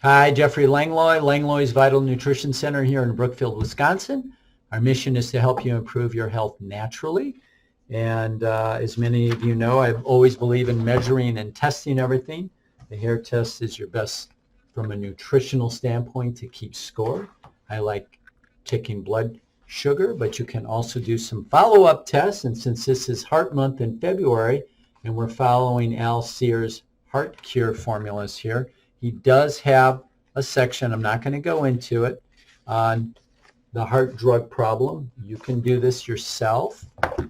Hi, Jeffrey Langlois, Langlois Vital Nutrition Center here in Brookfield, Wisconsin. Our mission is to help you improve your health naturally. And as many of you know, I always believe in measuring and testing everything. The hair test is your best from a nutritional standpoint to keep score. I like taking blood sugar, but you can also do some follow-up tests. And since this is Heart Month in February, and we're following Al Sears Heart Cure formulas here, he does have a section, I'm not going to go into it, on the heart drug problem. You can do this yourself.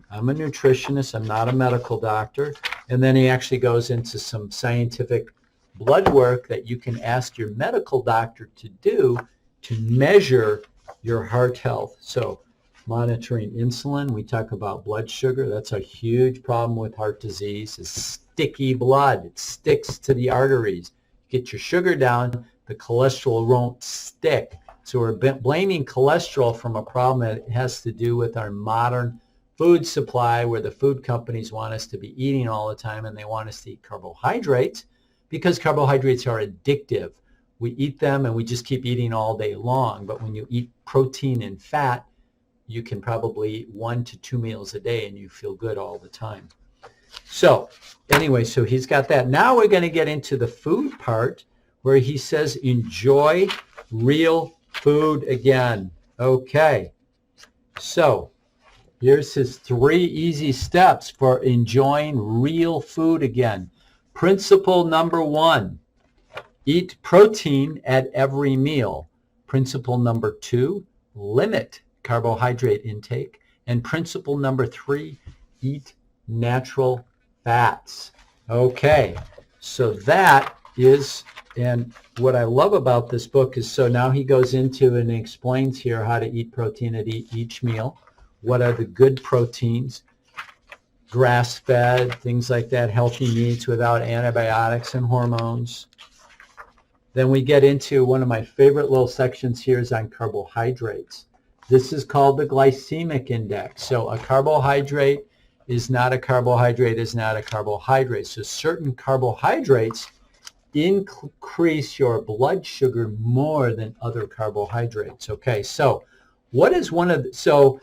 I'm a nutritionist. I'm not a medical doctor. And then he actually goes into some scientific blood work that you can ask your medical doctor to do to measure your heart health. So monitoring insulin, we talk about blood sugar. That's a huge problem with heart disease, is sticky blood. It sticks to the arteries. Get your sugar down, the cholesterol won't stick. So we're blaming cholesterol from a problem that has to do with our modern food supply, where the food companies want us to be eating all the time, and they want us to eat carbohydrates because carbohydrates are addictive. We eat them and we just keep eating all day long. But when you eat protein and fat, you can probably eat 1 to 2 meals a day and you feel good all the time. So anyway, so he's got that. Now we're going to get into the food part where he says enjoy real food again. Okay, so here's his 3 easy steps for enjoying real food again. Principle number 1, eat protein at every meal. Principle number 2, limit carbohydrate intake. And principle number 3, eat natural fats. Okay, so that is, and what I love about this book is, so now he goes into and explains here how to eat protein at each meal. What are the good proteins? Grass-fed, things like that, healthy meats without antibiotics and hormones. Then we get into one of my favorite little sections here is on carbohydrates. This is called the glycemic index. So a carbohydrate is not a carbohydrate is not a carbohydrate. So certain carbohydrates increase your blood sugar more than other carbohydrates. Okay, so what is one of the, so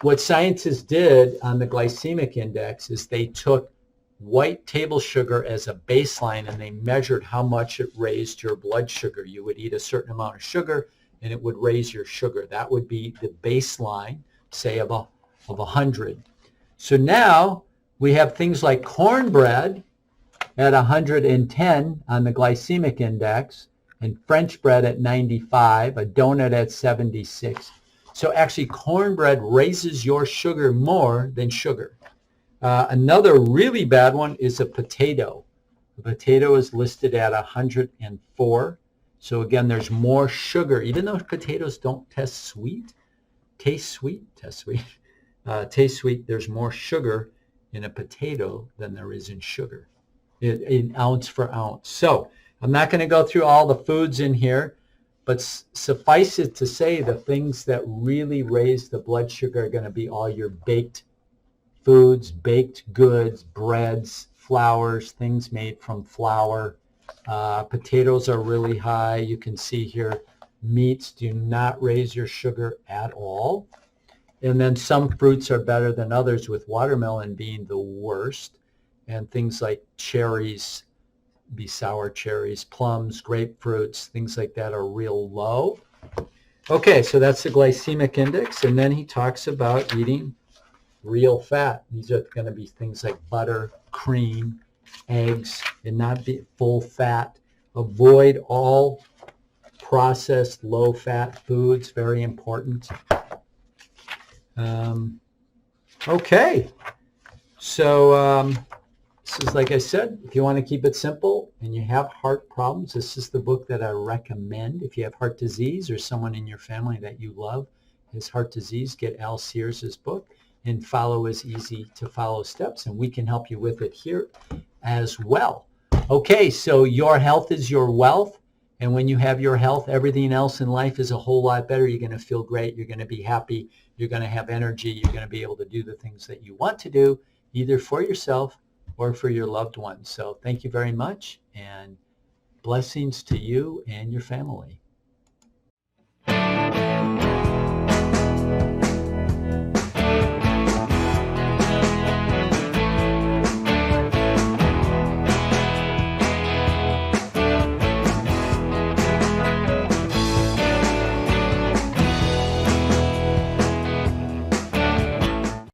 what scientists did on the glycemic index is they took white table sugar as a baseline and they measured how much it raised your blood sugar. You would eat a certain amount of sugar and it would raise your sugar. That would be the baseline, say of 100. So now we have things like cornbread at 110 on the glycemic index, and French bread at 95, a donut at 76. So actually cornbread raises your sugar more than sugar. Another really bad one is a potato. A potato is listed at 104. So again, there's more sugar. Even though potatoes don't taste sweet, there's more sugar in a potato than there is in sugar, in ounce for ounce. So I'm not going to go through all the foods in here, but suffice it to say the things that really raise the blood sugar are going to be all your baked foods, baked goods, breads, flours, things made from flour. Potatoes are really high. You can see here, meats do not raise your sugar at all. And then some fruits are better than others, with watermelon being the worst. And things like cherries, be sour cherries, plums, grapefruits, things like that are real low. Okay, so that's the glycemic index. And then he talks about eating real fat. These are going to be things like butter, cream, eggs, and not be full fat. Avoid all processed low-fat foods, very important. Okay, so this is, like I said, if you want to keep it simple and you have heart problems, this is the book that I recommend. If you have heart disease or someone in your family that you love has heart disease, get Al Sears' book and follow his easy to follow steps, and we can help you with it here as well. Okay, so your health is your wealth. And when you have your health, everything else in life is a whole lot better. You're going to feel great. You're going to be happy. You're going to have energy. You're going to be able to do the things that you want to do, either for yourself or for your loved ones. So thank you very much, and Blessings to you and your family.